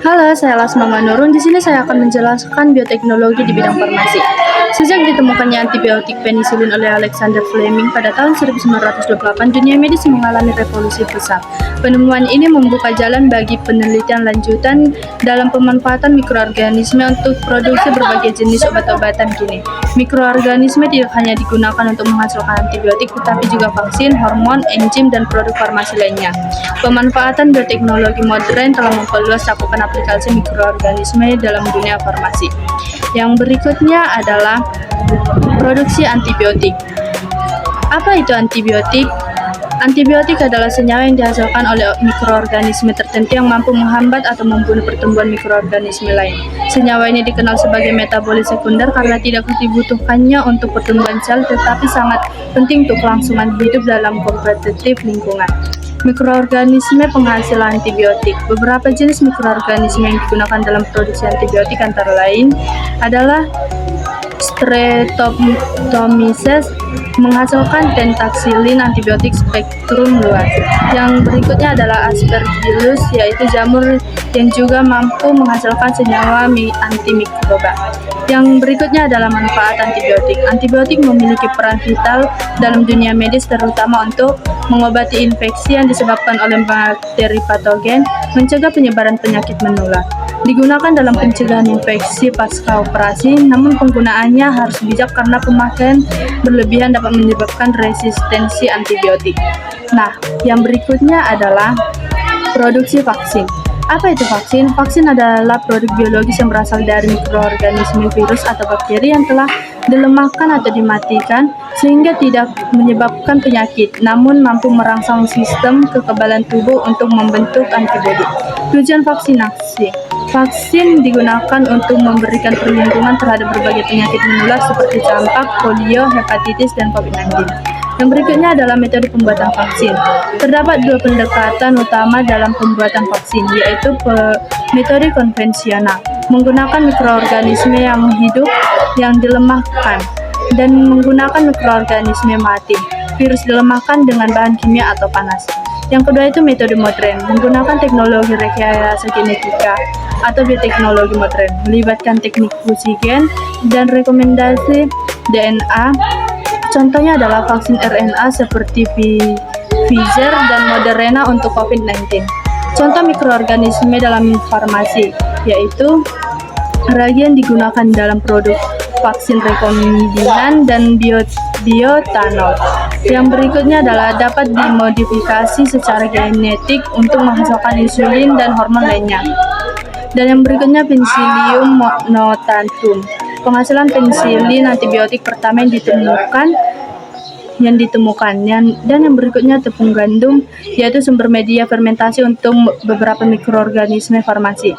Halo, saya Lasma Manurun. Di sini saya akan menjelaskan bioteknologi di bidang farmasi. Sejak ditemukannya antibiotik penisilin oleh Alexander Fleming pada tahun 1928, dunia medis mengalami revolusi besar. Penemuan ini membuka jalan bagi penelitian lanjutan dalam pemanfaatan mikroorganisme untuk produksi berbagai jenis obat-obatan kini. Mikroorganisme tidak hanya digunakan untuk menghasilkan antibiotik, tetapi juga vaksin, hormon, enzim, dan produk farmasi lainnya. Pemanfaatan bioteknologi modern telah memperluas cakupan aplikasi mikroorganisme dalam dunia farmasi. Yang berikutnya adalah produksi antibiotik. Apa itu antibiotik? Antibiotik adalah senyawa yang dihasilkan oleh mikroorganisme tertentu yang mampu menghambat atau membunuh pertumbuhan mikroorganisme lain. Senyawa ini dikenal sebagai metabolit sekunder karena tidak dibutuhkannya untuk pertumbuhan sel, tetapi sangat penting untuk kelangsungan hidup dalam kompetitif lingkungan. Mikroorganisme penghasil antibiotik. Beberapa jenis mikroorganisme yang digunakan dalam produksi antibiotik antara lain adalah Streptomyces menghasilkan pentaksilin antibiotik spektrum luas. Yang berikutnya adalah Aspergillus, yaitu jamur yang juga mampu menghasilkan senyawa antimikroba. Yang berikutnya adalah manfaat antibiotik. Antibiotik memiliki peran vital dalam dunia medis, terutama untuk mengobati infeksi yang disebabkan oleh bakteri patogen, mencegah penyebaran penyakit menular. Digunakan dalam pencegahan infeksi pasca operasi, namun penggunaannya harus bijak karena pemakaian berlebihan dapat menyebabkan resistensi antibiotik. Nah, yang berikutnya adalah produksi vaksin. Apa itu vaksin? Vaksin adalah produk biologis yang berasal dari mikroorganisme, virus, atau bakteri yang telah dilemahkan atau dimatikan sehingga tidak menyebabkan penyakit, namun mampu merangsang sistem kekebalan tubuh untuk membentuk antibodi. Tujuan vaksinasi. Vaksin digunakan untuk memberikan perlindungan terhadap berbagai penyakit menular seperti campak, polio, hepatitis, dan COVID-19. Yang berikutnya adalah metode pembuatan vaksin. Terdapat dua pendekatan utama dalam pembuatan vaksin, yaitu metode konvensional, menggunakan mikroorganisme yang hidup yang dilemahkan, dan menggunakan mikroorganisme mati, virus dilemahkan dengan bahan kimia atau panas. Yang kedua itu metode modern, menggunakan teknologi rekayasa genetika atau bioteknologi modern, melibatkan teknik fusi gen dan rekomendasi DNA. Contohnya adalah vaksin RNA seperti Pfizer dan Moderna untuk COVID-19. Contoh mikroorganisme dalam farmasi, yaitu reagen digunakan dalam produk vaksin rekombinan dan biotanol. Yang berikutnya adalah dapat dimodifikasi secara genetik untuk menghasilkan insulin dan hormon lainnya. Dan yang berikutnya Penicillium notatum. Penghasilan penisilin antibiotik pertama yang ditemukan. Dan yang berikutnya tepung gandum, yaitu sumber media fermentasi untuk beberapa mikroorganisme farmasi.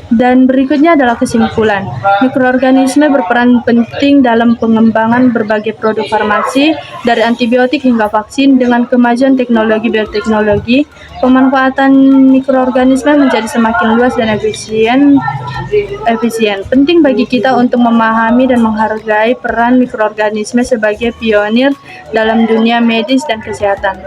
Dan berikutnya adalah kesimpulan. Mikroorganisme berperan penting dalam pengembangan berbagai produk farmasi, dari antibiotik hingga vaksin. Dengan kemajuan teknologi bioteknologi, pemanfaatan mikroorganisme menjadi semakin luas dan efisien. Penting bagi kita untuk memahami dan menghargai peran mikroorganisme sebagai pionir dalam dunia medis dan kesehatan.